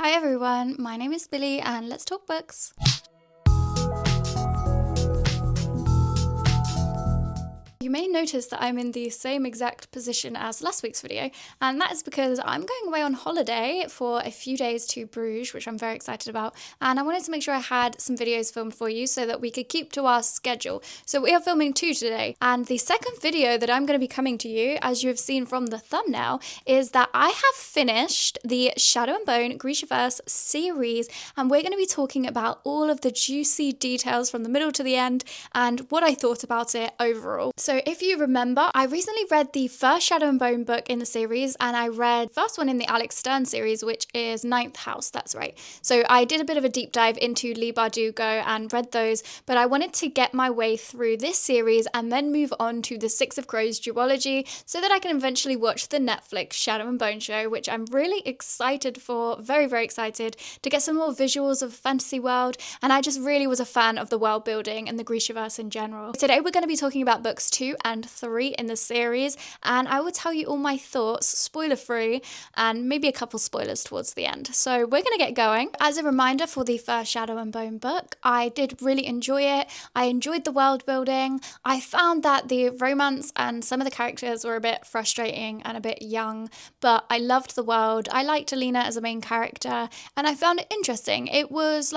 Hi everyone, my name is Billy and let's talk books. You may notice that I'm in the same exact position as last week's video, and that is because I'm going away on holiday for a few days to Bruges, which I'm very excited about, and I wanted to make sure I had some videos filmed for you so that we could keep to our schedule. So we are filming 2 today, and the second video that I'm going to be coming to you, as you have seen from the thumbnail, is that I have finished the Shadow and Bone Grishaverse series, and we're going to be talking about all of the juicy details from the middle to the end and what I thought about it overall. So if you remember, I recently read the first Shadow and Bone book in the series, and I read the first one in the Alex Stern series, which is Ninth House, that's right. So I did a bit of a deep dive into Leigh Bardugo and read those, but I wanted to get my way through this series and then move on to the Six of Crows duology so that I can eventually watch the Netflix Shadow and Bone show, which I'm really excited for, very, very excited to get some more visuals of the fantasy world, and I just really was a fan of the world building and the Grishaverse in general. Today we're going to be talking about books 2 and 3 in the series, and I will tell you all my thoughts, spoiler free, and maybe a couple spoilers towards the end. So we're going to get going. As a reminder for the first Shadow and Bone book, I did really enjoy it. I enjoyed the world building. I found that the romance and some of the characters were a bit frustrating and a bit young, but I loved the world. I liked Alina as a main character, and I found it interesting. It was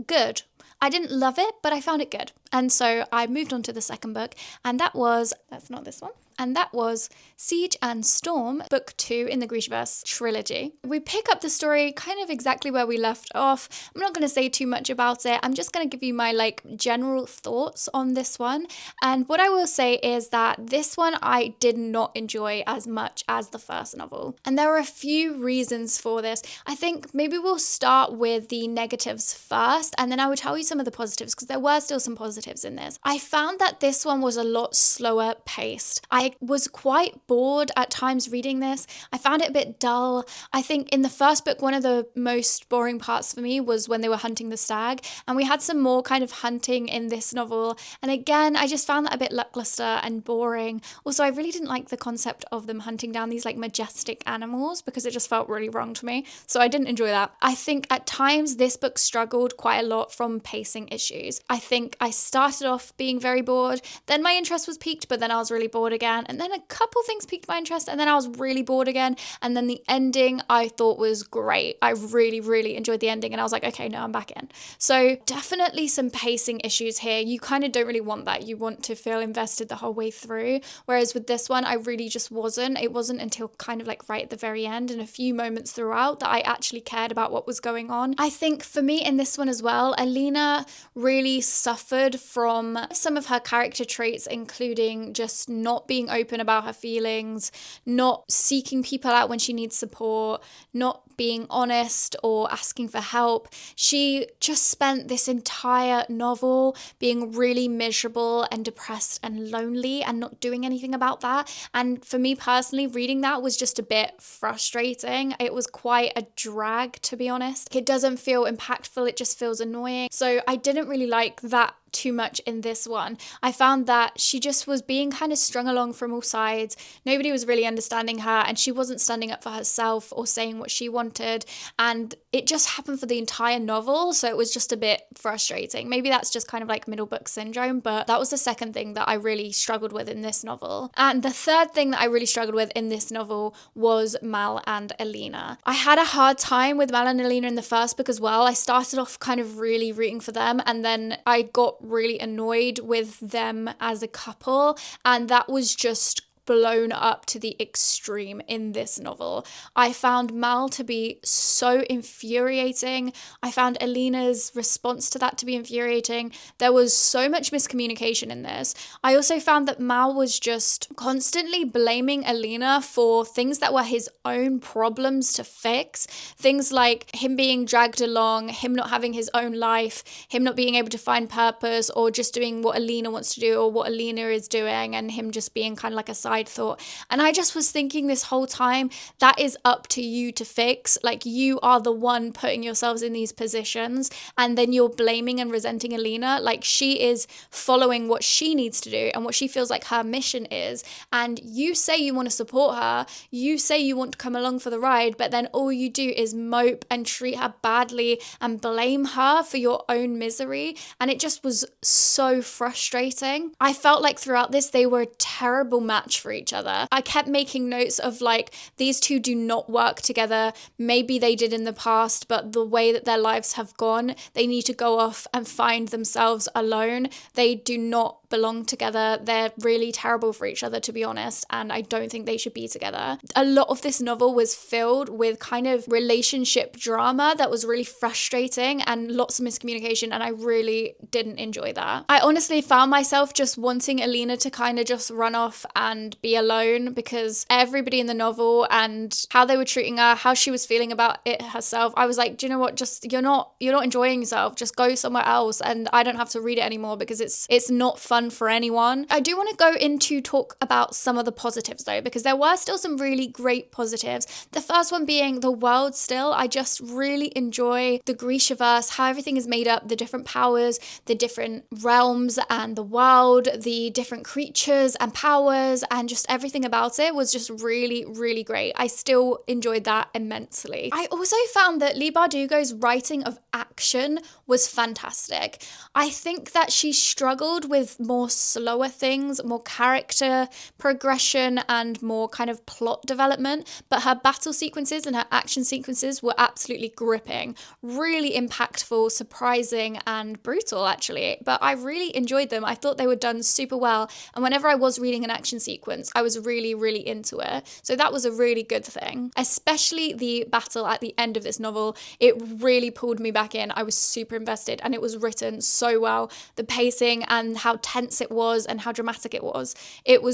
good. I didn't love it, but I found it good. And so I moved on to the second book, and that's not this one, and that was Siege and Storm, book 2 in the Grishaverse trilogy. We pick up the story kind of exactly where we left off. I'm not going to say too much about it. I'm just going to give you my general thoughts on this one. And what I will say is that this one I did not enjoy as much as the first novel. And there are a few reasons for this. I think maybe we'll start with the negatives first, and then I will tell you some of the positives, because there were still some positives in this. I found that this one was a lot slower paced. I was quite bored at times reading this. I found it a bit dull. I think in the first book, one of the most boring parts for me was when they were hunting the stag, and we had some more kind of hunting in this novel. And again, I just found that a bit lackluster and boring. Also, I really didn't like the concept of them hunting down these majestic animals, because it just felt really wrong to me. So I didn't enjoy that. I think at times this book struggled quite a lot from pacing issues. I think I started off being very bored, then my interest was piqued, but then I was really bored again. And then a couple things piqued my interest, and then I was really bored again. And then the ending I thought was great. I really, really enjoyed the ending, and I was like, okay, no, I'm back in. So definitely some pacing issues here. You kind of don't really want that. You want to feel invested the whole way through. Whereas with this one, I really just wasn't. It wasn't until kind of right at the very end and a few moments throughout that I actually cared about what was going on. I think for me in this one as well, Alina really suffered from some of her character traits, including just not being open about her feelings, not seeking people out when she needs support, not being honest or asking for help. She just spent this entire novel being really miserable and depressed and lonely and not doing anything about that. And for me personally, reading that was just a bit frustrating. It was quite a drag, to be honest. It doesn't feel impactful, it just feels annoying. So I didn't really like that too much in this one. I found that she just was being kind of strung along from all sides. Nobody was really understanding her, and she wasn't standing up for herself or saying what she wanted, and it just happened for the entire novel, so it was just a bit frustrating. Maybe that's just kind of middle book syndrome, but that was the second thing that I really struggled with in this novel. And the third thing that I really struggled with in this novel was Mal and Alina. I had a hard time with Mal and Alina in the first book as well. I started off kind of really rooting for them, and then I got really annoyed with them as a couple, and that was just blown up to the extreme in this novel. I found Mal to be so infuriating. I found Alina's response to that to be infuriating. There was so much miscommunication in this. I also found that Mal was just constantly blaming Alina for things that were his own problems to fix. Things like him being dragged along, him not having his own life, him not being able to find purpose, or just doing what Alina wants to do or what Alina is doing, and him just being kind of a side I'd thought. And I just was thinking this whole time, that is up to you to fix. Like, you are the one putting yourselves in these positions, and then you're blaming and resenting Alina. Like, she is following what she needs to do and what she feels like her mission is. And you say you want to support her, you say you want to come along for the ride, but then all you do is mope and treat her badly and blame her for your own misery. And it just was so frustrating. I felt like throughout this, they were a terrible match for each other. I kept making notes of like, these two do not work together. Maybe they did in the past, but the way that their lives have gone, they need to go off and find themselves alone. They do not belong together. They're really terrible for each other, to be honest, and I don't think they should be together. A lot of this novel was filled with kind of relationship drama that was really frustrating and lots of miscommunication, and I really didn't enjoy that. I honestly found myself just wanting Alina to kind of just run off and be alone, because everybody in the novel and how they were treating her, how she was feeling about it herself, I was like, do you know what, just you're not enjoying yourself, just go somewhere else and I don't have to read it anymore, because it's not fun for anyone. I do want to go into talk about some of the positives though, because there were still some really great positives. The first one being the world still. I just really enjoy the Grishaverse, how everything is made up, the different powers, the different realms and the world, the different creatures and powers, and just everything about it was just really, really great. I still enjoyed that immensely. I also found that Leigh Bardugo's writing of action was fantastic. I think that she struggled with more slower things, more character progression and more kind of plot development, but her battle sequences and her action sequences were absolutely gripping, really impactful, surprising and brutal actually, but I really enjoyed them. I thought they were done super well, and whenever I was reading an action sequence, I was really, really into it. So that was a really good thing, especially the battle at the end of this novel. It really pulled me back in. I was super invested and it was written so well. The pacing and how tense it was and how dramatic it was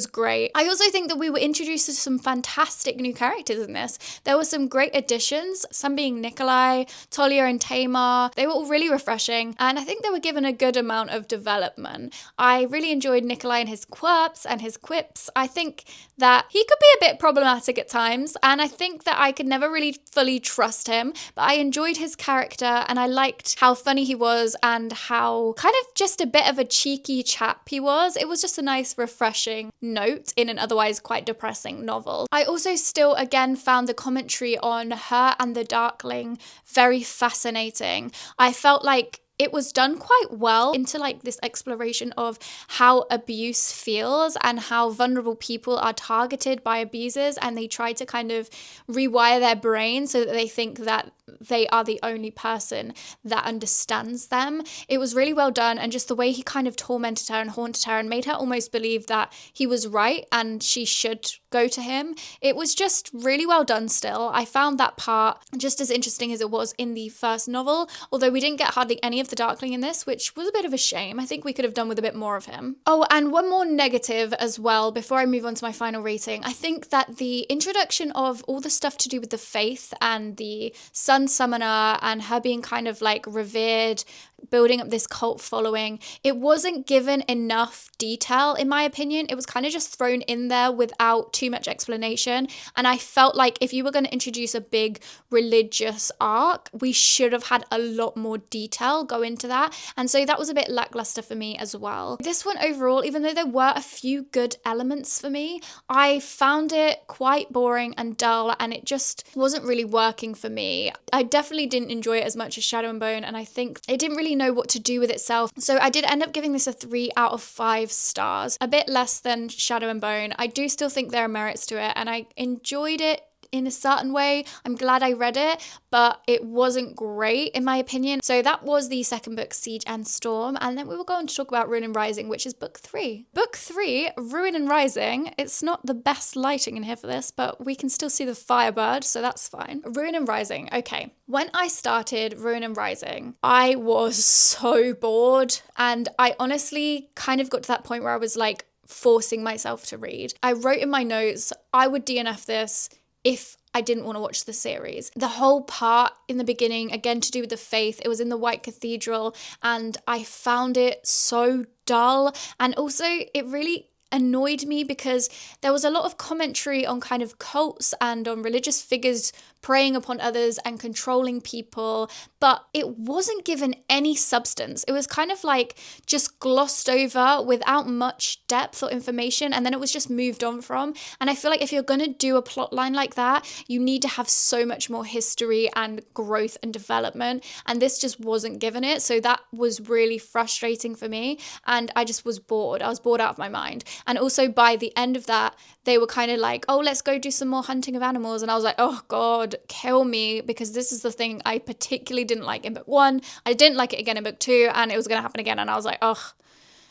great. I also think that we were introduced to some fantastic new characters in this. There were some great additions, some being Nikolai, Talia and Tamar. They were all really refreshing, and I think they were given a good amount of development. I really enjoyed Nikolai and his quirks and his quips. I think that he could be a bit problematic at times, and I think that I could never really fully trust him, but I enjoyed his character and I liked how funny he was and how kind of just a bit of a cheeky chap he was. It was just a nice, refreshing note in an otherwise quite depressing novel. I also still, again, found the commentary on her and the Darkling very fascinating. I felt like it was done quite well into like this exploration of how abuse feels and how vulnerable people are targeted by abusers, and they try to kind of rewire their brain so that they think that they are the only person that understands them. It was really well done, and just the way he kind of tormented her and haunted her and made her almost believe that he was right and she should go to him. It was just really well done still. I found that part just as interesting as it was in the first novel, although we didn't get hardly any of the Darkling in this, which was a bit of a shame. I think we could have done with a bit more of him. Oh, and one more negative as well before I move on to my final rating. I think that the introduction of all the stuff to do with the faith and the sun summoner and her being kind of like revered, building up this cult following, it wasn't given enough detail in my opinion. It was kind of just thrown in there without too much explanation, and I felt like if you were going to introduce a big religious arc, we should have had a lot more detail go into that, and so that was a bit lackluster for me as well. This one overall, even though there were a few good elements for me, I found it quite boring and dull, and it just wasn't really working for me. I definitely didn't enjoy it as much as Shadow and Bone, and I think it didn't really know what to do with itself. So I did end up giving this a 3 out of 5 stars, a bit less than Shadow and Bone. I do still think there are merits to it, and I enjoyed it in a certain way. I'm glad I read it, but it wasn't great in my opinion. So that was the second book, Siege and Storm, and then we will go on to talk about Ruin and Rising, which is book 3. Book 3, Ruin and Rising, it's not the best lighting in here for this, but we can still see the Firebird, so that's fine. Ruin and Rising, okay. When I started Ruin and Rising, I was so bored, and I honestly kind of got to that point where I was like forcing myself to read. I wrote in my notes, I would DNF this if I didn't want to watch the series. The whole part in the beginning, again, to do with the faith, it was in the White Cathedral, and I found it so dull, and also it really annoyed me because there was a lot of commentary on kind of cults and on religious figures preying upon others and controlling people, but it wasn't given any substance. It was kind of like just glossed over without much depth or information, and then it was just moved on from. And I feel like if you're going to do a plot line like that, you need to have so much more history and growth and development, and this just wasn't given it. So that was really frustrating for me, and I just was bored. I was bored out of my mind. And also by the end of that, they were kind of like, oh, let's go do some more hunting of animals. And I was like, oh God, kill me, because this is the thing I particularly didn't like in book 1. I didn't like it again in book 2, and it was going to happen again. And I was like, oh,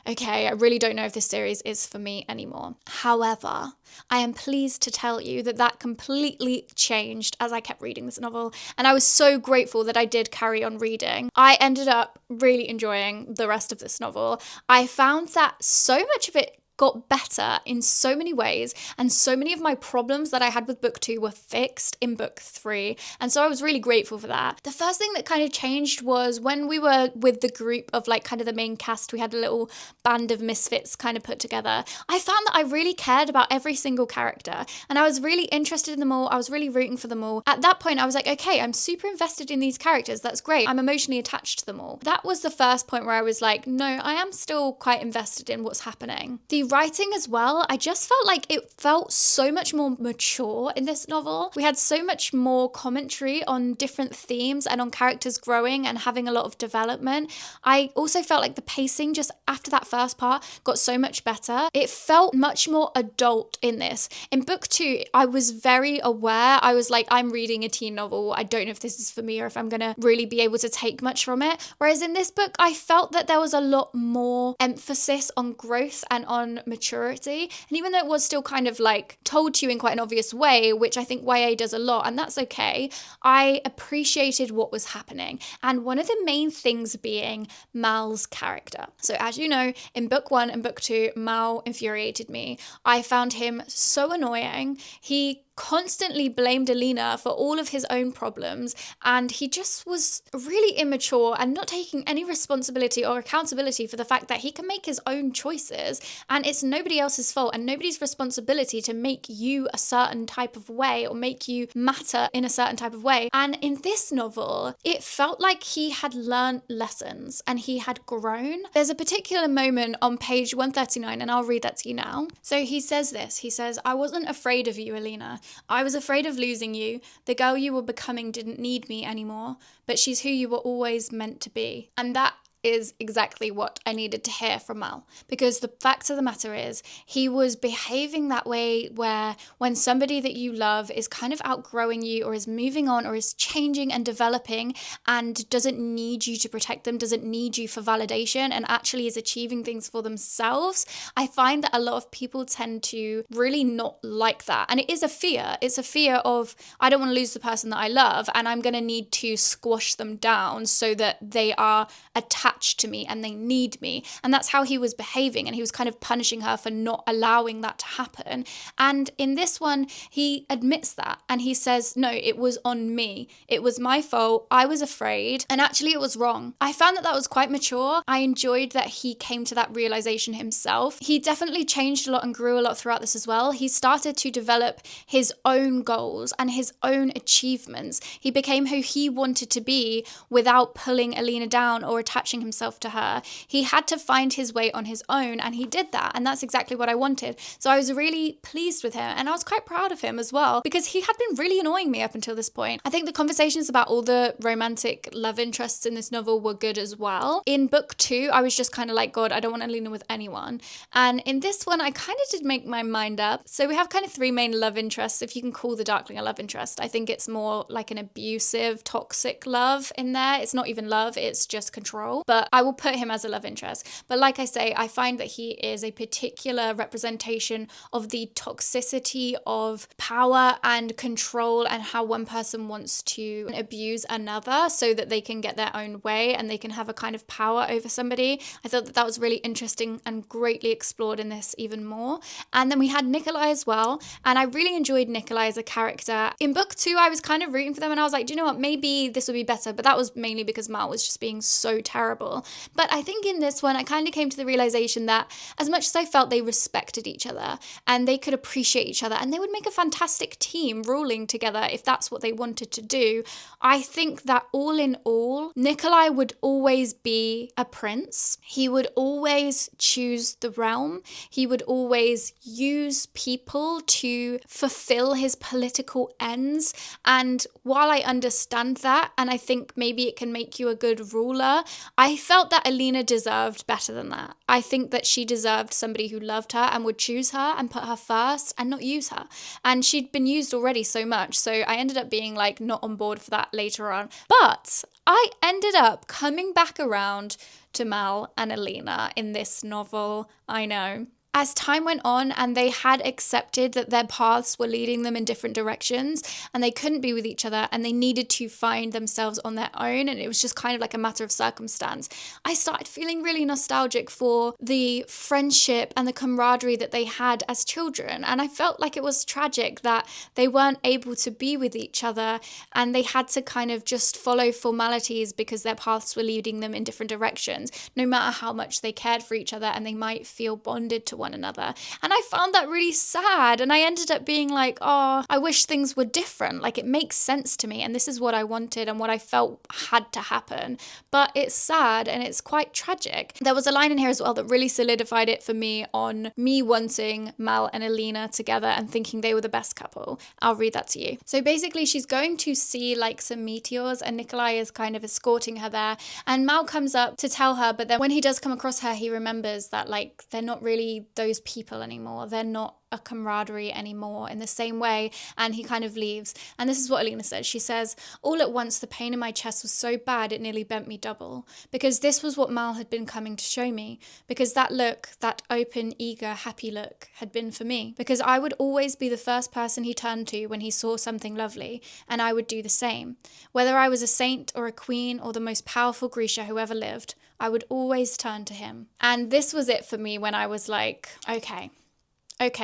okay, I really don't know if this series is for me anymore. However, I am pleased to tell you that that completely changed as I kept reading this novel, and I was so grateful that I did carry on reading. I ended up really enjoying the rest of this novel. I found that so much of it got better in so many ways, and so many of my problems that I had with book 2 were fixed in book 3, and so I was really grateful for that. The first thing that kind of changed was when we were with the group of like kind of the main cast. We had a little band of misfits kind of put together. I found that I really cared about every single character, and I was really interested in them all. I was really rooting for them all. At that point I was like, okay, I'm super invested in these characters. That's great. I'm emotionally attached to them all. That was the first point where I was like, no, I am still quite invested in what's happening. The writing as well, I just felt like it felt so much more mature in this novel. We had so much more commentary on different themes and on characters growing and having a lot of development. I also felt like the pacing just after that first part got so much better. It felt much more adult in this. In book 2, I was very aware. I was like, I'm reading a teen novel. I don't know if this is for me or if I'm gonna really be able to take much from it. Whereas in this book, I felt that there was a lot more emphasis on growth and on maturity. And even though it was still kind of like told to you in quite an obvious way, which I think YA does a lot, and that's okay, I appreciated what was happening. And one of the main things being Mal's character. So as you know, in book 1 and book 2, Mal infuriated me. I found him so annoying. He constantly blamed Alina for all of his own problems, and he just was really immature and not taking any responsibility or accountability for the fact that he can make his own choices, and it's nobody else's fault and nobody's responsibility to make you a certain type of way or make you matter in a certain type of way. And in this novel, it felt like he had learned lessons and he had grown. There's a particular moment on page 139, and I'll read that to you now. So he says this, he says, I wasn't afraid of you, Alina. I was afraid of losing you. The girl you were becoming didn't need me anymore, but she's who you were always meant to be. And that is exactly what I needed to hear from Mal, because the fact of the matter is he was behaving that way where when somebody that you love is kind of outgrowing you or is moving on or is changing and developing and doesn't need you to protect them, doesn't need you for validation, and actually is achieving things for themselves, I find that a lot of people tend to really not like that. And it is a fear. It's a fear of, I don't want to lose the person that I love, and I'm going to need to squash them down so that they are attached to me and they need me. And that's how he was behaving, and he was kind of punishing her for not allowing that to happen. And in this one, he admits that and he says, no, it was on me. It was my fault. I was afraid, and actually it was wrong. I found that that was quite mature. I enjoyed that he came to that realization himself. He definitely changed a lot and grew a lot throughout this as well. He started to develop his own goals and his own achievements. He became who he wanted to be without pulling Alina down or attaching himself to her. He had to find his way on his own, and he did that, and that's exactly what I wanted. So I was really pleased with him, and I was quite proud of him as well, because he had been really annoying me up until this point. I think the conversations about all the romantic love interests in this novel were good as well. In book 2, I was just kind of like, God, I don't want Alina with anyone. And in this one, I kind of did make my mind up. So we have kind of 3 main love interests, if you can call the Darkling a love interest. I think it's more like an abusive, toxic love in there. It's not even love, it's just control. But I will put him as a love interest. But like I say, I find that he is a particular representation of the toxicity of power and control, and how one person wants to abuse another so that they can get their own way and they can have a kind of power over somebody. I thought that that was really interesting and greatly explored in this even more. And then we had Nikolai as well, and I really enjoyed Nikolai as a character. In book 2, I was kind of rooting for them, and I was like, do you know what, maybe this would be better, but that was mainly because Mal was just being so terrible. terrible. But I think in this one, I kind of came to the realization that as much as I felt they respected each other and they could appreciate each other and they would make a fantastic team ruling together if that's what they wanted to do, I think that all in all, Nikolai would always be a prince. He would always choose the realm. He would always use people to fulfill his political ends. And while I understand that, and I think maybe it can make you a good ruler, I felt that Alina deserved better than that. I think that she deserved somebody who loved her and would choose her and put her first and not use her. And she'd been used already so much, so I ended up being like not on board for that later on. But I ended up coming back around to Mal and Alina in this novel, I know. As time went on and they had accepted that their paths were leading them in different directions and they couldn't be with each other and they needed to find themselves on their own and it was just kind of like a matter of circumstance, I started feeling really nostalgic for the friendship and the camaraderie that they had as children. And I felt like it was tragic that they weren't able to be with each other and they had to kind of just follow formalities because their paths were leading them in different directions, no matter how much they cared for each other and they might feel bonded to one another. And I found that really sad. And I ended up being like, oh, I wish things were different. Like, it makes sense to me. And this is what I wanted and what I felt had to happen. But it's sad and it's quite tragic. There was a line in here as well that really solidified it for me on me wanting Mal and Alina together and thinking they were the best couple. I'll read that to you. So basically, she's going to see like some meteors and Nikolai is kind of escorting her there. And Mal comes up to tell her, but then when he does come across her, he remembers that like they're not really those people anymore. They're not a camaraderie anymore in the same way, and he kind of leaves. And this is what Alina says. She says, all at once the pain in my chest was so bad it nearly bent me double, because this was what Mal had been coming to show me, because that look, that open, eager, happy look had been for me, because I would always be the first person he turned to when he saw something lovely, and I would do the same. Whether I was a saint or a queen or the most powerful Grisha who ever lived, I would always turn to him. And this was it for me when I was like, okay,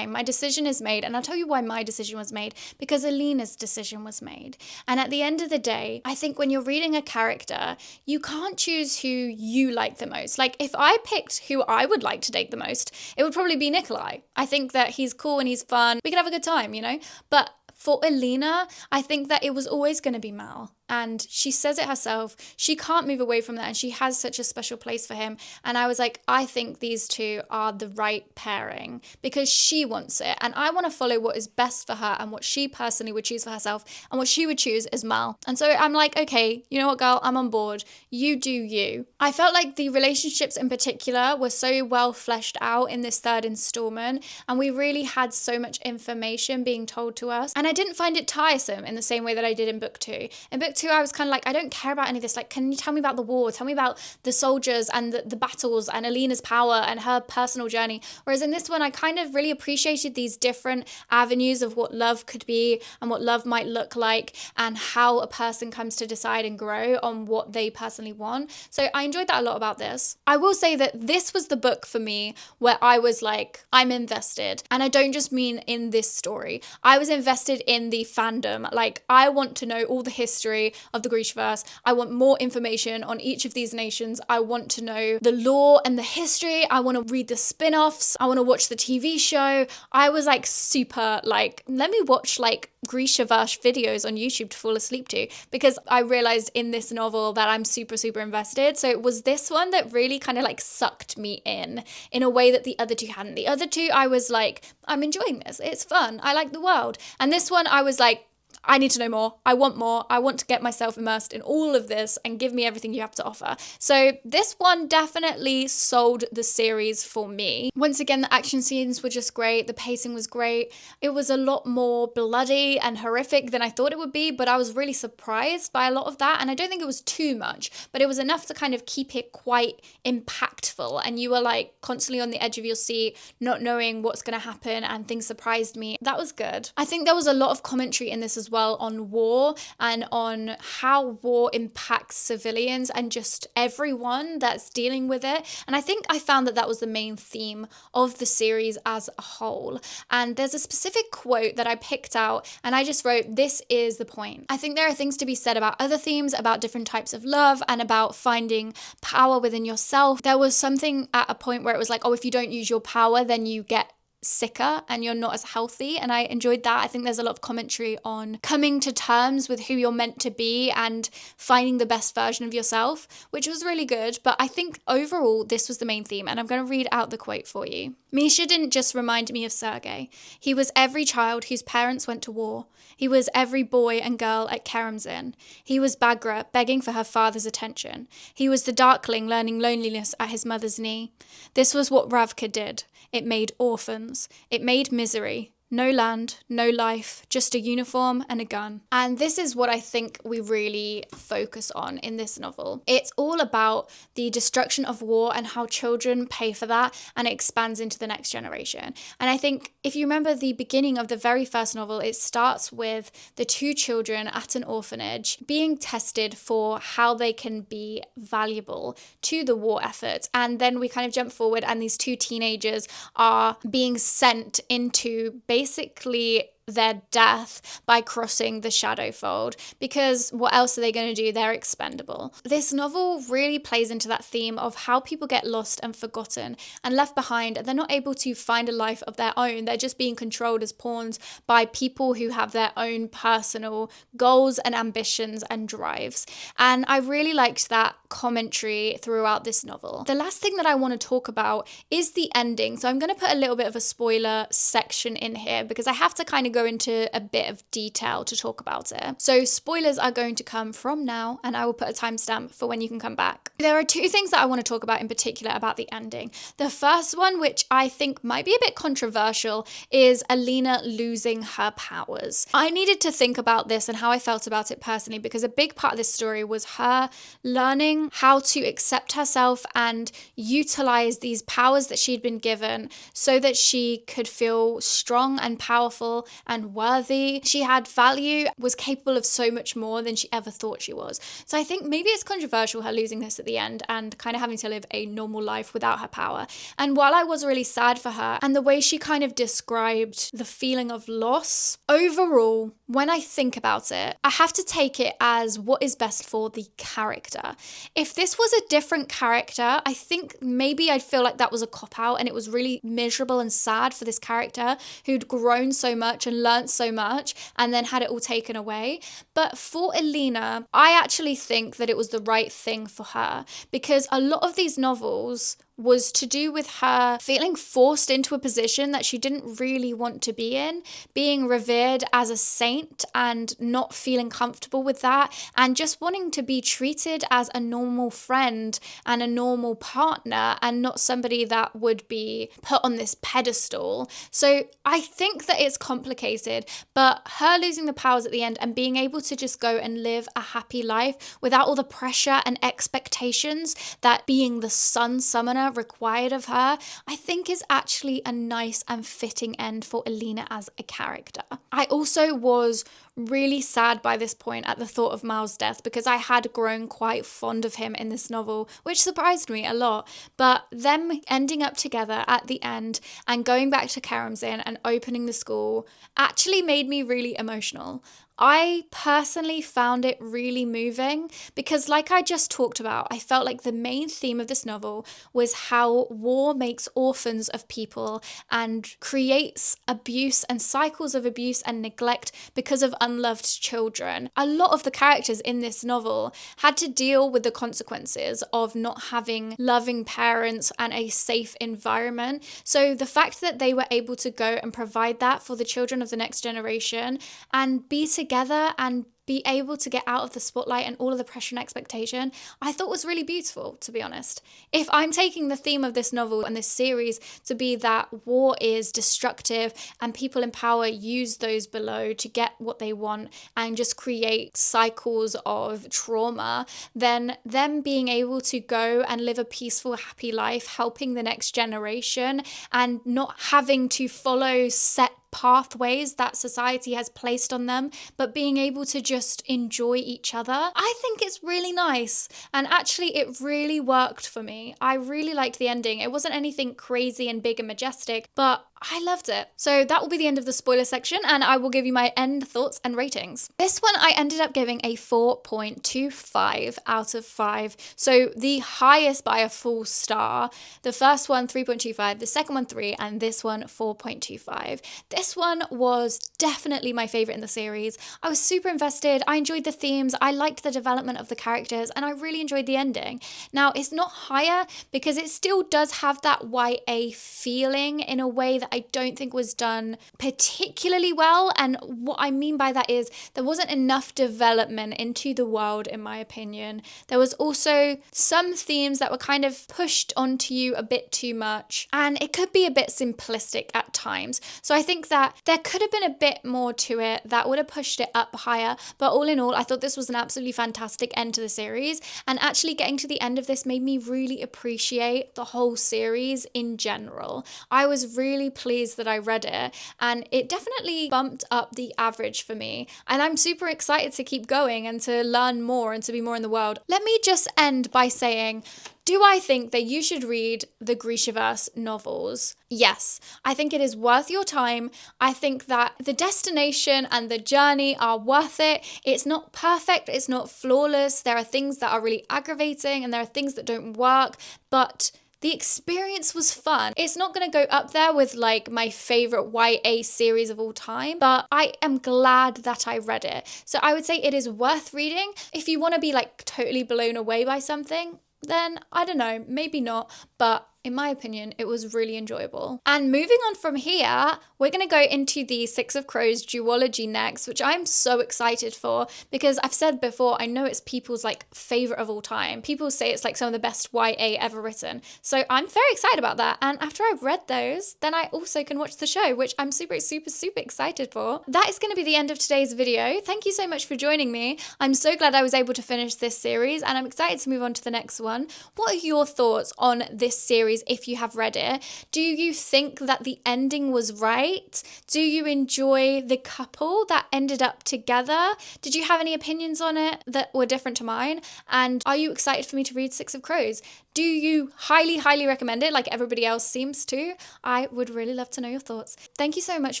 my decision is made. And I'll tell you why my decision was made, because Alina's decision was made. And at the end of the day, I think when you're reading a character, you can't choose who you like the most. Like, if I picked who I would like to date the most, it would probably be Nikolai. I think that he's cool and he's fun. We could have a good time, you know? But for Alina, I think that it was always going to be Mal. And she says it herself. She can't move away from that. And she has such a special place for him. And I was like, I think these two are the right pairing because she wants it. And I want to follow what is best for her and what she personally would choose for herself. And what she would choose is Mal. And so I'm like, okay, you know what, girl? I'm on board. You do you. I felt like the relationships in particular were so well fleshed out in this third installment. And we really had so much information being told to us. And I didn't find it tiresome in the same way that I did in book 2. In book 2, I was kind of like, I don't care about any of this. Like, can you tell me about the war? Tell me about the soldiers and the battles and Alina's power and her personal journey. Whereas in this one, I kind of really appreciated these different avenues of what love could be and what love might look like and how a person comes to decide and grow on what they personally want. So I enjoyed that a lot about this. I will say that this was the book for me where I was like, I'm invested. And I don't just mean in this story. I was invested in the fandom. Like, I want to know all the history of the Grishaverse. I want more information on each of these nations. I want to know the lore and the history. I want to read the spin-offs. I want to watch the TV show. I was like super like, let me watch like Grishaverse videos on YouTube to fall asleep to, because I realized in this novel that I'm super, super invested. So it was this one that really kind of like sucked me in a way that the other two hadn't. The other two, I was like, I'm enjoying this. It's fun. I like the world. And this one, I was like, I need to know more. I want more. I want to get myself immersed in all of this and give me everything you have to offer. So this one definitely sold the series for me. Once again, the action scenes were just great. The pacing was great. It was a lot more bloody and horrific than I thought it would be, but I was really surprised by a lot of that. And I don't think it was too much, but it was enough to kind of keep it quite impactful. And you were like constantly on the edge of your seat, not knowing what's going to happen, and things surprised me. That was good. I think there was a lot of commentary in this as well well on war and on how war impacts civilians and just everyone that's dealing with it. And I think I found that that was the main theme of the series as a whole. And there's a specific quote that I picked out and I just wrote, "This is the point." I think there are things to be said about other themes, about different types of love and about finding power within yourself. There was something at a point where it was like, oh, if you don't use your power, then you get sicker and you're not as healthy, and I enjoyed that. I think there's a lot of commentary on coming to terms with who you're meant to be and finding the best version of yourself, which was really good. But I think overall this was the main theme, and I'm going to read out the quote for you. "Misha didn't just remind me of Sergei. He was every child whose parents went to war. He was every boy and girl at Karamzin. He was Bagra begging for her father's attention. He was the darkling learning loneliness at his mother's knee. This was what Ravka did. It made orphans. It made misery. No land, no life, just a uniform and a gun." And this is what I think we really focus on in this novel. It's all about the destruction of war and how children pay for that, and it expands into the next generation. And I think if you remember the beginning of the very first novel, it starts with the two children at an orphanage being tested for how they can be valuable to the war effort. And then we kind of jump forward and these two teenagers are being sent into basically their death by crossing the shadow fold, because what else are they going to do? They're expendable. This novel really plays into that theme of how people get lost and forgotten and left behind, and they're not able to find a life of their own. They're just being controlled as pawns by people who have their own personal goals and ambitions and drives. And I really liked that commentary throughout this novel. The last thing that I want to talk about is the ending. So I'm going to put a little bit of a spoiler section in here because I have to kind of go into a bit of detail to talk about it. So spoilers are going to come from now, and I will put a timestamp for when you can come back. There are two things that I want to talk about in particular about the ending. The first one, which I think might be a bit controversial, is Alina losing her powers. I needed to think about this and how I felt about it personally, because a big part of this story was her learning how to accept herself and utilize these powers that she'd been given so that she could feel strong and powerful and worthy. She had value, was capable of so much more than she ever thought she was. So I think maybe it's controversial, her losing this at the end and kind of having to live a normal life without her power. And while I was really sad for her and the way she kind of described the feeling of loss, overall, when I think about it, I have to take it as what is best for the character. If this was a different character, I think maybe I'd feel like that was a cop-out and it was really miserable and sad for this character who'd grown so much and learnt so much and then had it all taken away. But for Alina, I actually think that it was the right thing for her, because a lot of these novels was to do with her feeling forced into a position that she didn't really want to be in, being revered as a saint and not feeling comfortable with that, and just wanting to be treated as a normal friend and a normal partner and not somebody that would be put on this pedestal. So I think that it's complicated, but her losing the powers at the end and being able to just go and live a happy life without all the pressure and expectations that being the sun summoner required of her, I think is actually a nice and fitting end for Alina as a character. I also was really sad by this point at the thought of Mal's death, because I had grown quite fond of him in this novel, which surprised me a lot. But them ending up together at the end and going back to Karamzin and opening the school actually made me really emotional. I personally found it really moving because, like I just talked about, I felt like the main theme of this novel was how war makes orphans of people and creates abuse and cycles of abuse and neglect because of unloved children. A lot of the characters in this novel had to deal with the consequences of not having loving parents and a safe environment. So the fact that they were able to go and provide that for the children of the next generation and be together and be able to get out of the spotlight and all of the pressure and expectation, I thought was really beautiful, to be honest. If I'm taking the theme of this novel and this series to be that war is destructive and people in power use those below to get what they want and just create cycles of trauma, then them being able to go and live a peaceful, happy life, helping the next generation and not having to follow set pathways that society has placed on them, but being able to just enjoy each other. I think it's really nice. And actually, it really worked for me. I really liked the ending. It wasn't anything crazy and big and majestic, but I loved it. So that will be the end of the spoiler section, and I will give you my end thoughts and ratings. This one I ended up giving a 4.25 out of 5. So the highest by a full star. The first one 3.25, the second one 3, and this one 4.25. This one was definitely my favorite in the series. I was super invested. I enjoyed the themes. I liked the development of the characters, and I really enjoyed the ending. Now, it's not higher because it still does have that YA feeling in a way that I don't think was done particularly well. And what I mean by that is there wasn't enough development into the world, in my opinion. There was also some themes that were kind of pushed onto you a bit too much, and it could be a bit simplistic at times. So I think that there could have been a bit more to it that would have pushed it up higher. But all in all, I thought this was an absolutely fantastic end to the series, and actually getting to the end of this made me really appreciate the whole series in general. I was really pleased that I read it, and it definitely bumped up the average for me, and I'm super excited to keep going and to learn more and to be more in the world. Let me just end by saying, do I think that you should read the Grishaverse novels? Yes, I think it is worth your time. I think that the destination and the journey are worth it. It's not perfect, it's not flawless. There are things that are really aggravating and there are things that don't work, but the experience was fun. It's not going to go up there with like my favorite YA series of all time, but I am glad that I read it. So I would say it is worth reading. If you want to be like totally blown away by something, then I don't know, maybe not, but in my opinion, it was really enjoyable. And moving on from here, we're going to go into the Six of Crows duology next, which I'm so excited for because I've said before, I know it's people's like favorite of all time. People say it's like some of the best YA ever written. So I'm very excited about that. And after I've read those, then I also can watch the show, which I'm super excited for. That is going to be the end of today's video. Thank you so much for joining me. I'm so glad I was able to finish this series, and I'm excited to move on to the next one. What are your thoughts on this series if you have read it? Do you think that the ending was right? Do you enjoy the couple that ended up together? Did you have any opinions on it that were different to mine? And are you excited for me to read Six of Crows? Do you highly recommend it like everybody else seems to? I would really love to know your thoughts. Thank you so much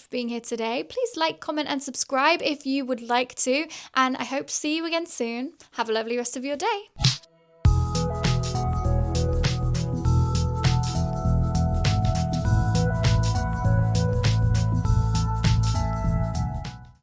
for being here today. Please like, comment, and subscribe if you would like to. And I hope to see you again soon. Have a lovely rest of your day.